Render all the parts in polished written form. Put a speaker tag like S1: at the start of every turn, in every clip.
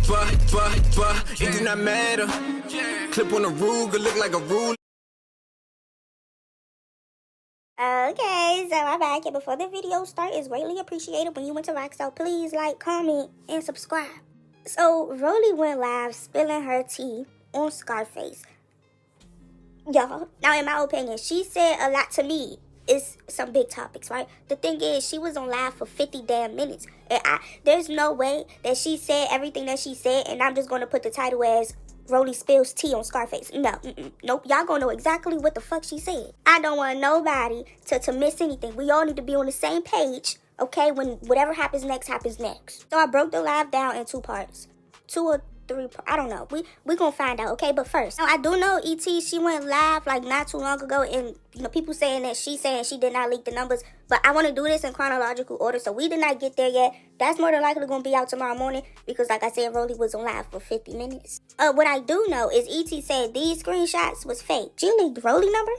S1: but it do not matter. Clip on a Ruger, look like a rule.
S2: Okay, so I'm back, and before the video starts, it's greatly appreciated when you interact, so please like, comment, and subscribe. So, Rollie went live spilling her tea on Scarface. Y'all, now in my opinion, she said a lot to me. It's some big topics, right? The thing is, she was on live for 50 damn minutes. And there's no way that she said everything that she said, and I'm just going to put the title as Rollie spills tea on Scarface. No, nope. Y'all gonna know exactly what the fuck she said. I don't want nobody to miss anything. We all need to be on the same page, okay? When whatever happens next, happens next. So I broke the live down in 2 parts. 2 or 3, I don't know. We gonna find out, okay? But first, now I do know E.T., she went live like not too long ago, and you know, people saying that she did not leak the numbers, but I want to do this in chronological order, so we did not get there yet. That's more than likely gonna be out tomorrow morning, because like I said, Rollie was on live for 50 minutes. What I do know is E.T. said these screenshots was fake. She leaked Rollie number,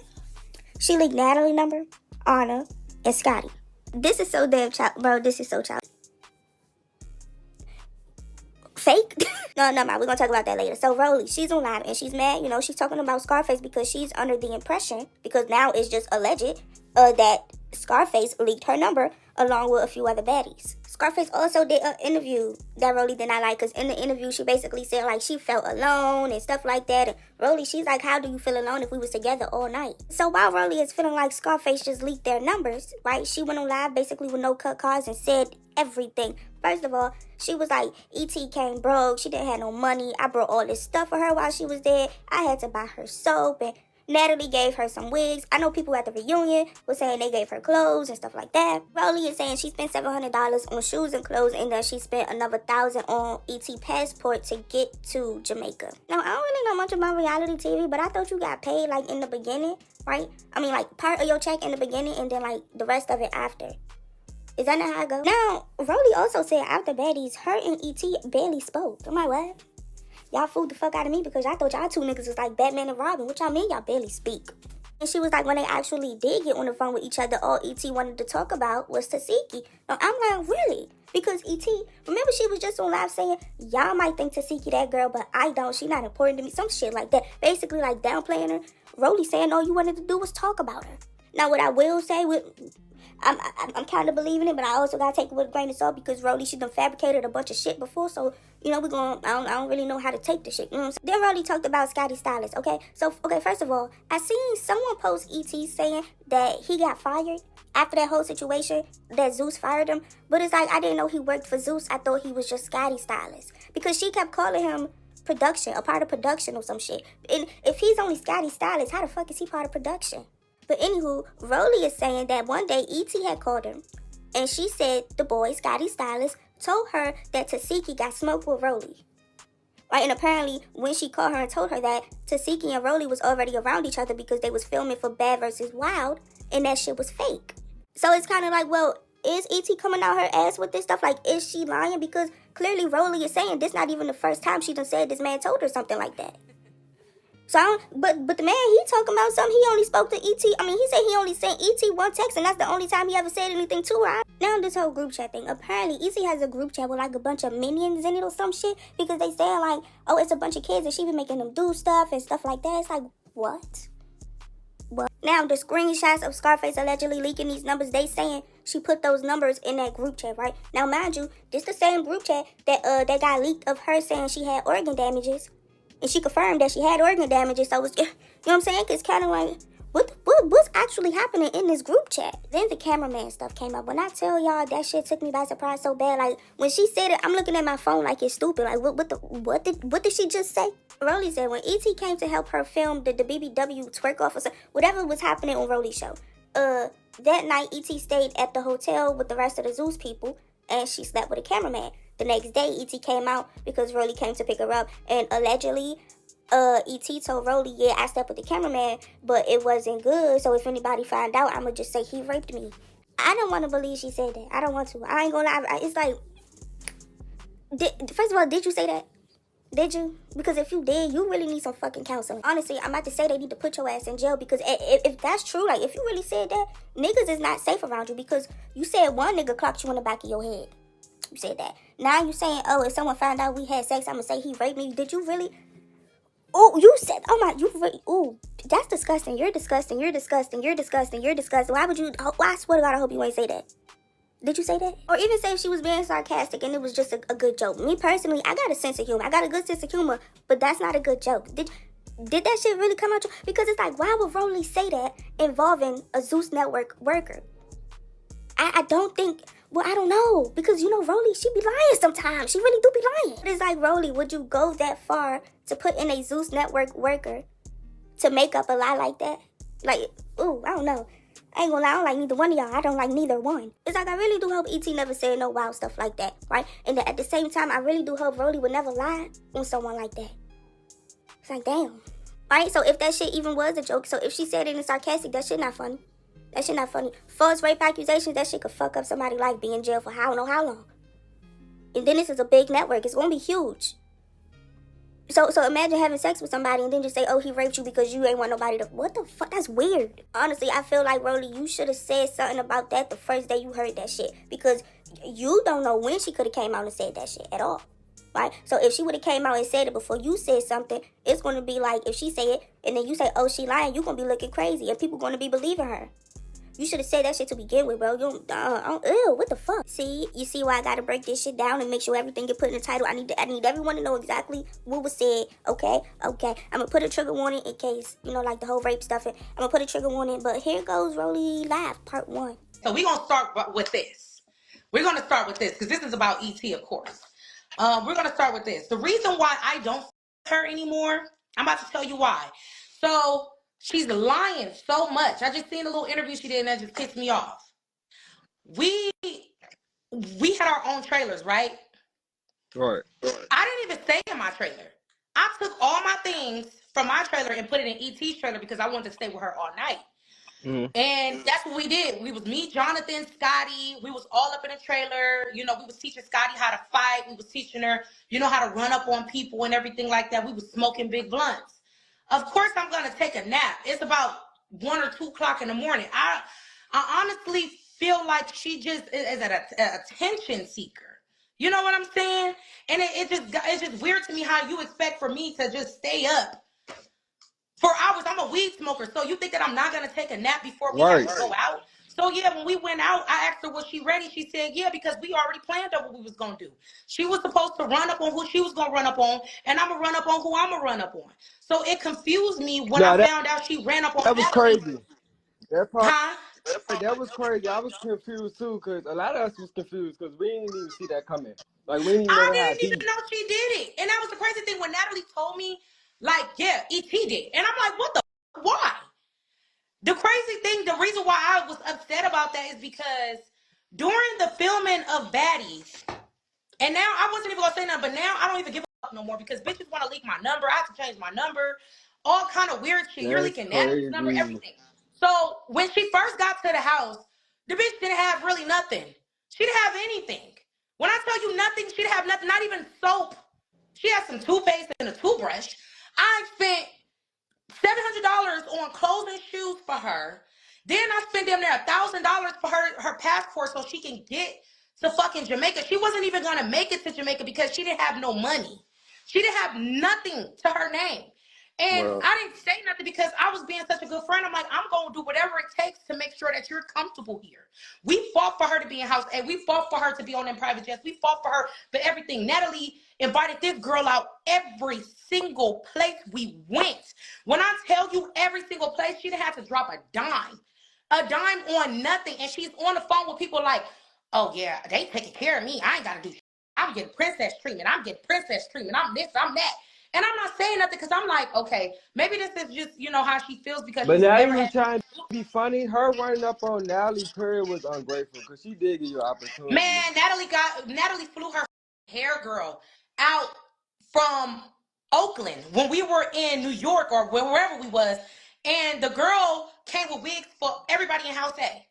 S2: she leaked Natalie number, Anna, and Scotty. This is so damn bro, this is so child. Fake? No, we're gonna talk about that later. So Rollie, she's on live and she's mad, you know, she's talking about Scarface because she's under the impression, because now it's just alleged, that Scarface leaked her number along with a few other baddies. Scarface also did an interview that Rollie did not like, because in the interview she basically said like she felt alone and stuff like that. And Rollie, she's like, how do you feel alone if we was together all night? So while Rollie is feeling like Scarface just leaked their numbers, right, she went on live basically with no cut cards and said everything. First of all, she was like, E.T. came broke, she didn't have no money, I brought all this stuff for her while she was there, I had to buy her soap, and Natalie gave her some wigs. I know people at the reunion were saying they gave her clothes and stuff like that. Rollie is saying she spent $700 on shoes and clothes, and then she spent another $1,000 on E.T. passport to get to Jamaica. Now, I don't really know much about reality TV, but I thought you got paid like in the beginning, right? I mean, like part of your check in the beginning and then like the rest of it after. Is that not how it goes? Now, Rollie also said after Baddies, her and E.T. barely spoke. I'm like, what? Y'all fooled the fuck out of me because I thought y'all 2 niggas was like Batman and Robin. What y'all mean y'all barely speak? And she was like, when they actually did get on the phone with each other, all E.T. wanted to talk about was Tesehki. Now, I'm like, really? Because E.T., remember she was just on live saying, y'all might think Tesehki that girl, but I don't. She not important to me. Some shit like that. Basically, like downplaying her. Rollie saying all you wanted to do was talk about her. Now, what I will say I'm kind of believing it, but I also gotta take it with a grain of salt because Rollie, she done fabricated a bunch of shit before, so you know I don't really know how to take the shit. You know what I'm saying? Then Rollie talked about Scotty Stylist. Okay, so first of all, I seen someone post ET saying that he got fired after that whole situation, that Zeus fired him, but it's like I didn't know he worked for Zeus. I thought he was just Scotty Stylist because she kept calling him production, a part of production or some shit. And if he's only Scotty Stylist, how the fuck is he part of production? But anywho, Rollie is saying that one day E.T. had called her, and she said the boy, Scotty Stylist, told her that Tesehki got smoked with Rollie. Right, and apparently when she called her and told her that, Tesehki and Rollie was already around each other because they was filming for Bad vs. Wild, and that shit was fake. So it's kind of like, well, is E.T. coming out her ass with this stuff? Like, is she lying? Because clearly Rollie is saying this not even the first time she done said this man told her something like that. So, but the man, he talking about something, he only spoke to E.T. I mean, he said he only sent E.T. one text, and that's the only time he ever said anything to her. Now, this whole group chat thing, apparently, E.T. has a group chat with, like, a bunch of minions in it or some shit, because they saying, like, oh, it's a bunch of kids, and she be making them do stuff and stuff like that. It's like, what? What? Now, the screenshots of Scarface allegedly leaking these numbers, they saying she put those numbers in that group chat, right? Now, mind you, this the same group chat that got leaked of her saying she had organ damages. And she confirmed that she had organ damages, so it's, you know what I'm saying? It's kind of like, what's actually happening in this group chat? Then the cameraman stuff came up. When I tell y'all, that shit took me by surprise so bad. Like, when she said it, I'm looking at my phone like it's stupid. Like, what did she just say? Rollie said when E.T. came to help her film the BBW twerk off or something, whatever was happening on Rollie's show, that night E.T. stayed at the hotel with the rest of the Zeus people, and she slept with a cameraman. The next day, E.T. came out because Rollie came to pick her up, and allegedly, E.T. told Rollie, yeah, I slept with the cameraman, but it wasn't good, so if anybody find out, I'ma just say he raped me. I don't want to believe she said that. I don't want to. I ain't gonna lie. It's like, first of all, did you say that? Did you? Because if you did, you really need some fucking counseling. Honestly, I'm about to say they need to put your ass in jail, because if that's true, like, if you really said that, niggas is not safe around you, because you said one nigga clocked you in the back of your head. You said that. Now you saying, oh, if someone found out we had sex, I'm gonna say he raped me. Did you really? Oh, you said, oh my, ooh, that's disgusting. You're disgusting. You're disgusting. You're disgusting. You're disgusting. Why would you? I swear to God, I hope you ain't say that. Did you say that? Or even say if she was being sarcastic and it was just a good joke. Me personally, I got a sense of humor. I got a good sense of humor, but that's not a good joke. Did that shit really come out? Because it's like, why would Rollie say that involving a Zeus Network worker? I don't think, well, I don't know. Because, you know, Rollie, she be lying sometimes. She really do be lying. It's like, Rollie, would you go that far to put in a Zeus Network worker to make up a lie like that? Like, ooh, I don't know. I ain't gonna lie, I don't like neither one of y'all. I don't like neither one. It's like, I really do hope E.T. never said no wild stuff like that, right? And at the same time, I really do hope Rollie would never lie on someone like that. It's like, damn. Right? So if that shit even was a joke, so if she said it in sarcastic, that shit not funny. That shit not funny. False rape accusations, that shit could fuck up somebody's life, be in jail for I don't know how long. And then this is a big network. It's gonna be huge. So imagine having sex with somebody and then just say, oh, he raped you because you ain't want nobody to... What the fuck? That's weird. Honestly, I feel like, Rollie, you should have said something about that the first day you heard that shit. Because you don't know when she could have came out and said that shit at all. Right? So if she would have came out and said it before you said something, it's going to be like, if she say it and then you say, oh, she lying, you're going to be looking crazy and people going to be believing her. You should have said that shit to begin with, bro. You don't, ew, what the fuck? See, you see why I gotta break this shit down and make sure everything get put in the title. I need everyone to know exactly what was said. Okay. I'm gonna put a trigger warning in case, you know, like the whole rape stuff. I'm gonna put a trigger warning, but here goes Rollie Live, part 1.
S3: So we're gonna start with this. We're gonna start with this because this is about ET, of course. We're gonna start with this. The reason why I don't her anymore, I'm about to tell you why. So she's lying so much. I just seen a little interview she did and that just pissed me off. We had our own trailers, right?
S4: Right.
S3: I didn't even stay in my trailer. I took all my things from my trailer and put it in ET's trailer because I wanted to stay with her all night. Mm-hmm. And that's what we did. We was me, Jonathan, Scotty. We was all up in a trailer. You know, we was teaching Scotty how to fight. We was teaching her, you know, how to run up on people and everything like that. We was smoking big blunts. Of course, I'm going to take a nap. It's about 1 or 2 o'clock in the morning. I honestly feel like she just is an attention seeker. You know what I'm saying? And it's just weird to me how you expect for me to just stay up for hours. I'm a weed smoker, so you think that I'm not gonna take a nap before we have to go out? So yeah, when we went out, I asked her, was she ready? She said, yeah, because we already planned out what we was gonna do. She was supposed to run up on who she was gonna run up on, and I'm gonna run up on who I'm gonna run up on. So it confused me when I found out she ran up on.
S4: That was crazy. That part.
S3: Huh?
S4: That was crazy. I was confused too, because a lot of us was confused because we didn't even see that coming. Like we didn't even know
S3: I
S4: they had
S3: didn't even
S4: beef.
S3: know she did it, and that was the crazy thing when Natalie told me, like, yeah, ET did, and I'm like, what the why? The crazy thing, the reason why I was upset about that is because during the filming of Baddies, and now I wasn't even gonna say nothing, but now I don't even give a fuck no more because bitches want to leak my number. I have to change my number, all kind of weird shit. You're leaking Natalie's number, everything. So when she first got to the house, the bitch didn't have really nothing. She didn't have anything. When I tell you nothing, she didn't have nothing, not even soap. She had some toothpaste and a toothbrush. I spent $700 on clothes and shoes for her. Then I spent damn near $1,000 for her passport so she can get to fucking Jamaica. She wasn't even gonna make it to Jamaica because she didn't have no money. She didn't have nothing to her name. And I didn't say nothing because I was being such a good friend. I'm like, I'm going to do whatever it takes to make sure that you're comfortable here. We fought for her to be in house A. We fought for her to be on them private jets. We fought for her for everything. Natalie invited this girl out every single place we went. When I tell you every single place, she didn't have to drop a dime on nothing. And she's on the phone with people like, oh yeah, they taking care of me. I ain't got to do shit. I'm getting princess treatment. I'm getting princess treatment. I'm this, I'm that. And I'm not saying nothing because I'm like, okay, maybe this is just, you know, how she feels because
S4: but
S3: she's
S4: now
S3: never
S4: you
S3: had.
S4: trying to be funny. Her running up on Natalie period was ungrateful because she did give you an opportunity.
S3: Man, Natalie flew her hair girl out from Oakland when we were in New York or wherever we was, and the girl came with wigs for everybody in House A.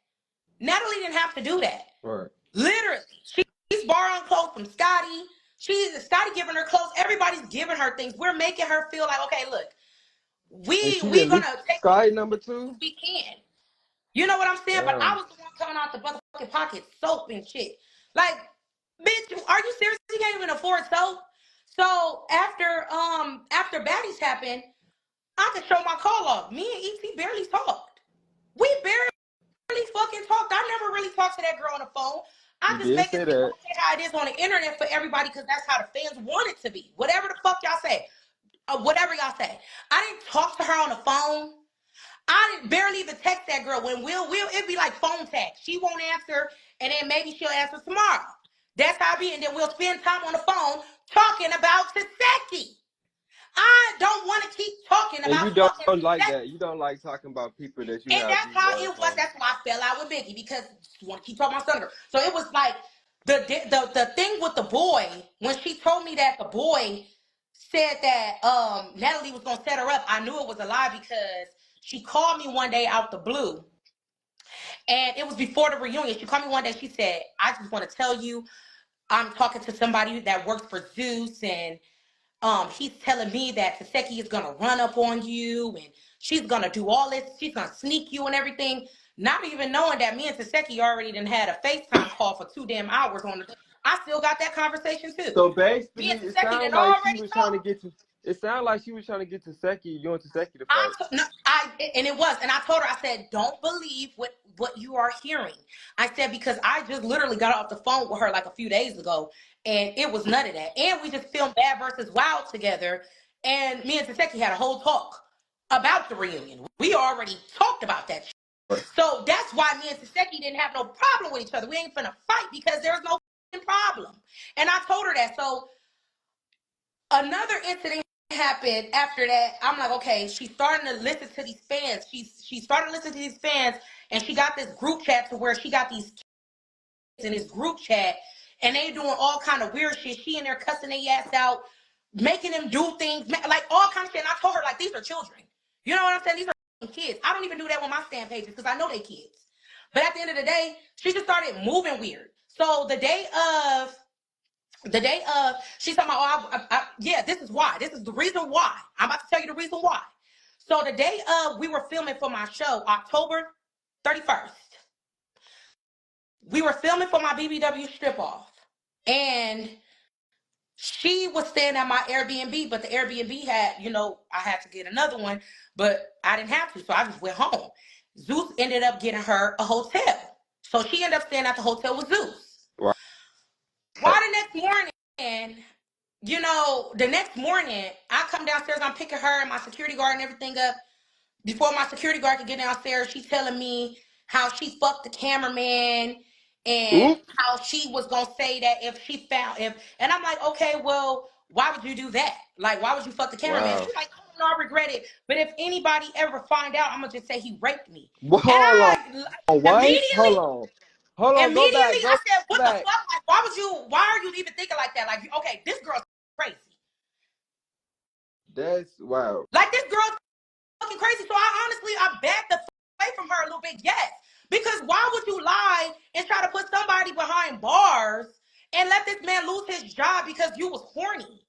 S3: Natalie didn't have to do that.
S4: Right.
S3: Literally, she's borrowing clothes from Scotty. Scotty giving her clothes. Everybody's giving her things. We're making her feel like, okay, look, we're gonna take
S4: Scotty number 2.
S3: We can. You know what I'm saying?
S4: Damn.
S3: But I was the one coming out the motherfucking pocket, soap and shit. Like, Bitch, are you serious? You can't even afford soap. So after Baddies happened, I could show my call log. Me and ET barely talked. We barely fucking talked. I never really talked to that girl on the phone. I
S4: You
S3: just
S4: did
S3: make
S4: say
S3: it seem
S4: that.
S3: how it is on the internet for everybody because that's how the fans want it to be. Whatever the fuck y'all say. Whatever y'all say. I didn't talk to her on the phone. I didn't barely even text that girl. When it'd be like phone tag. She won't answer, and then maybe she'll answer tomorrow. That's how it be. And then we'll spend time on the phone talking about Tesehki. I don't want to keep talking
S4: And
S3: about
S4: you don't
S3: fucking
S4: like
S3: Tesehki.
S4: that. You don't like talking about people that you
S3: And
S4: have
S3: that's
S4: beef
S3: how
S4: all
S3: it
S4: the
S3: was.
S4: time.
S3: That's why I fell out with Biggie because I want to keep talking about Thunder. So it was like the thing with the boy when she told me that the boy said that Natalie was gonna set her up. I knew it was a lie because she called me one day out the blue, and it was before the reunion. She called me one day. She said, "I just want to tell you, I'm talking to somebody that works for Zeus, and he's telling me that Tesehki is gonna run up on you and she's gonna do all this, she's gonna sneak you and everything, not even knowing that me and Tesehki already done had a FaceTime call for 2 damn hours on the I still got that conversation too.
S4: So
S3: Me
S4: basically,
S3: and
S4: it
S3: Tesehki
S4: sounds
S3: done
S4: like she
S3: already
S4: was trying to
S3: talked.
S4: get to. It sounded like she was trying to get to Seki, you and Teseki to fight.
S3: And it was, and I told her, I said, don't believe what you are hearing. I said, because I just literally got off the phone with her like a few days ago, and it was none of that. And we just filmed Bad versus Wild together, and me and Tesehki had a whole talk about the reunion. We already talked about that shit. So that's why me and Tesehki didn't have no problem with each other. We ain't finna fight because there's no problem. And I told her that. So another incident happened after that. I'm like, okay, she's starting to listen to these fans. She started listening to these fans, and she got this group chat to where she got these kids in this group chat, and they doing all kind of weird shit. She in there cussing their ass out, making them do things, like all kind of shit. And I told her, like, these are children. You know what I'm saying? These are kids. I don't even do that with my stand pages because I know they kids. But at the end of the day, she just started moving weird. So the day of, she's talking about, yeah, this is why. This is the reason why. I'm about to tell you the reason why. So the day of, we were filming for my show, October 31st. We were filming for my BBW strip off. And she was staying at my Airbnb, but the Airbnb had, I had to get another one, but I didn't have to. So I just went home. Zeus ended up getting her a hotel. So she ended up staying at the hotel with Zeus.
S4: Right.
S3: Why the next morning, the next morning, I come downstairs, I'm picking her and my security guard and everything up. Before my security guard could get downstairs, she's telling me how she fucked the cameraman and
S4: Oop.
S3: how she was gonna say that and I'm like, okay, well, why would you do that? Like, why would you fuck the cameraman?
S4: Wow.
S3: She's like, oh, no, I regret it. But if anybody ever find out, I'm gonna just say he raped me.
S4: Well,
S3: And
S4: hold on.
S3: I
S4: What?
S3: immediately,
S4: Hold on. Go back.
S3: I
S4: Go
S3: said, what the
S4: back.
S3: fuck? Like, why are you even thinking like that? Like, okay, this girl's crazy.
S4: That's wow.
S3: Like, this girl's fucking crazy. So I backed the away from her a little bit, yes. Because why would you lie and try to put somebody behind bars and let this man lose his job because you was horny?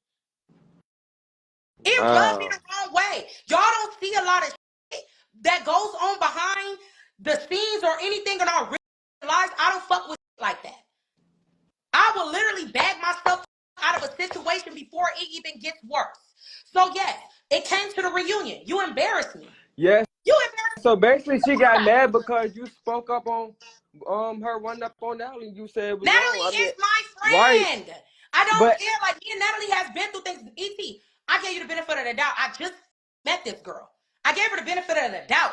S3: It rubbed me
S4: Wow.
S3: the wrong way. Y'all don't see a lot of shit that goes on behind the scenes or anything in our real lives. I don't fuck with like that. I will literally bag myself out of a situation before it even gets worse. So yes, it came to the reunion. You embarrassed me.
S4: Yes.
S3: You embarrassed
S4: So basically, she got
S3: me.
S4: mad because you spoke up on her running up on Natalie. You said it was wrong.
S3: Natalie
S4: I mean,
S3: is my
S4: right.
S3: friend. I don't
S4: But
S3: care. Like, me and Natalie has been through things. ET, I gave you the benefit of the doubt. I just met this girl. I gave her the benefit of the doubt.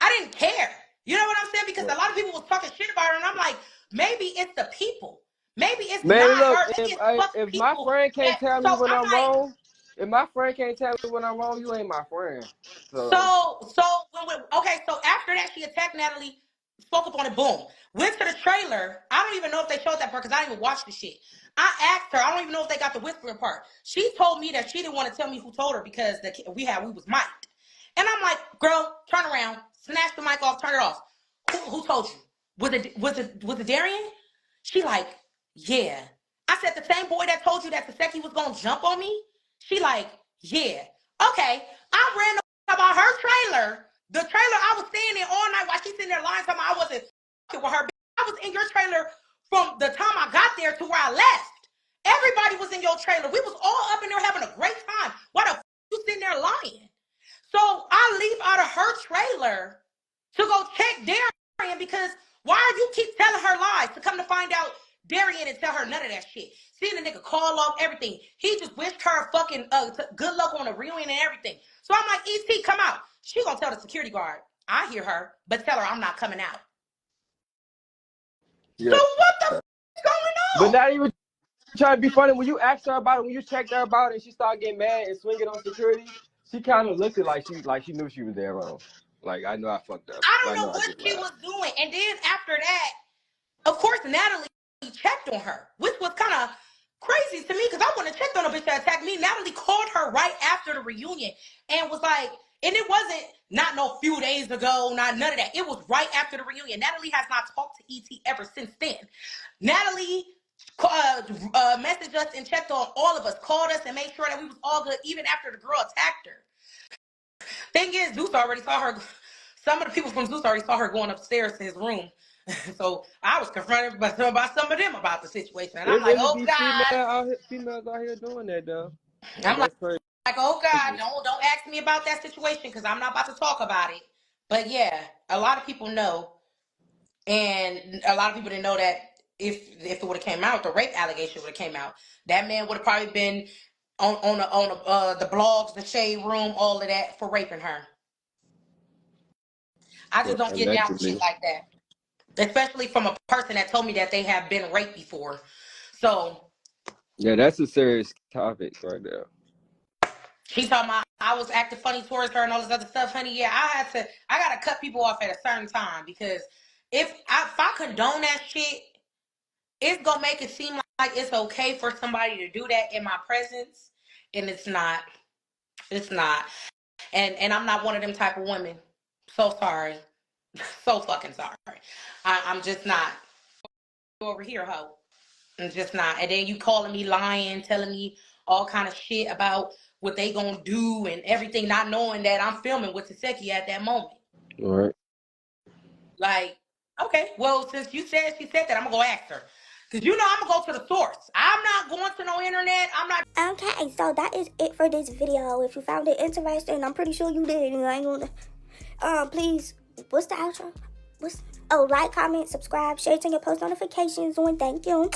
S3: I didn't care. You know what I'm saying? Because a lot of people was talking shit about her, and I'm like, maybe it's the people. Maybe it's
S4: man,
S3: not
S4: look,
S3: her. Maybe it's fucking
S4: if my
S3: people
S4: friend can't
S3: that.
S4: tell
S3: So
S4: me when
S3: I'm
S4: I'm
S3: like,
S4: wrong, if my friend can't tell me when I'm wrong, you ain't my friend. So
S3: okay, so after that, she attacked Natalie, spoke up on it, boom. Went to the trailer. I don't even know if they showed that part because I didn't even watch the shit. I asked her, I don't even know if they got the whispering part. She told me that she didn't want to tell me who told her because we was mic'd. And I'm like, girl, turn around, snatch the mic off, turn it off. Who told you? Was it Darian? She like, yeah. I said, the same boy that told you that Tesehki was gonna jump on me? She like, yeah. Okay. I ran about her trailer. The trailer I was staying in all night while she's sitting there lying to me I wasn't with her. I was in your trailer from the time I got there to where I left. Everybody was in your trailer. We was all up in there having a great time. Why the you sitting there lying? So I leave out of her trailer to go check Darian because why are you keep telling her lies? To come to find out Darian and tell her none of that shit. Seeing the nigga call off everything. He just wished her fucking good luck on the reunion and everything. So I'm like, ET, come out. She gonna tell the security guard. I hear her, but tell her I'm not coming out.
S4: Yeah.
S3: So what the f is going on?
S4: But not even trying to be funny. When you asked her about it, when you checked her about it, and she started getting mad and swinging on security, she kind of looked like she knew she was there wrong. Like, I know I fucked up.
S3: I don't know what she was doing. And then after that, of course, Natalie checked on her, which was kind of crazy to me because I wouldn't have checked on a bitch that attacked me. Natalie called her right after the reunion and was like, and it wasn't not no few days ago, not none of that. It was right after the reunion. Natalie has not talked to ET ever since then. Natalie messaged us and checked on all of us, called us and made sure that we was all good, even after the girl attacked her. Thing is, Zeus already saw her. Some of the people from Zeus already saw her going upstairs to his room. So I was confronted by some of them about the situation. And I'm like, oh God.
S4: Females out here doing that, though.
S3: I'm like, oh God, don't ask me about that situation because I'm not about to talk about it. But yeah, a lot of people know. And a lot of people didn't know that if it would have came out, the rape allegation would have came out. That man would have probably been on the blogs, the shade room, all of that for raping her. I just don't get down with shit like that. Especially from a person that told me that they have been raped before. So
S4: yeah, that's a serious topic right there.
S3: She's talking about I was acting funny towards her and all this other stuff, honey. Yeah, I gotta cut people off at a certain time because if I condone that shit, it's gonna make it seem like it's okay for somebody to do that in my presence, and it's not. It's not. And I'm not one of them type of women. So sorry. So fucking sorry. I'm just not. Over here, ho. I'm just not. And then you calling me lying, telling me all kind of shit about what they gonna do and everything, not knowing that I'm filming with Tesehki at that moment.
S4: All right.
S3: Like, okay, well, since she said that, I'm gonna go ask her. Cause you know I'm gonna go to the source. I'm not going to no internet. I'm not.
S2: Okay, so that is it for this video. If you found it interesting, I'm pretty sure you did. I ain't gonna. Please, what's the outro? Like, comment, subscribe, share, turn your post notifications on. Thank you.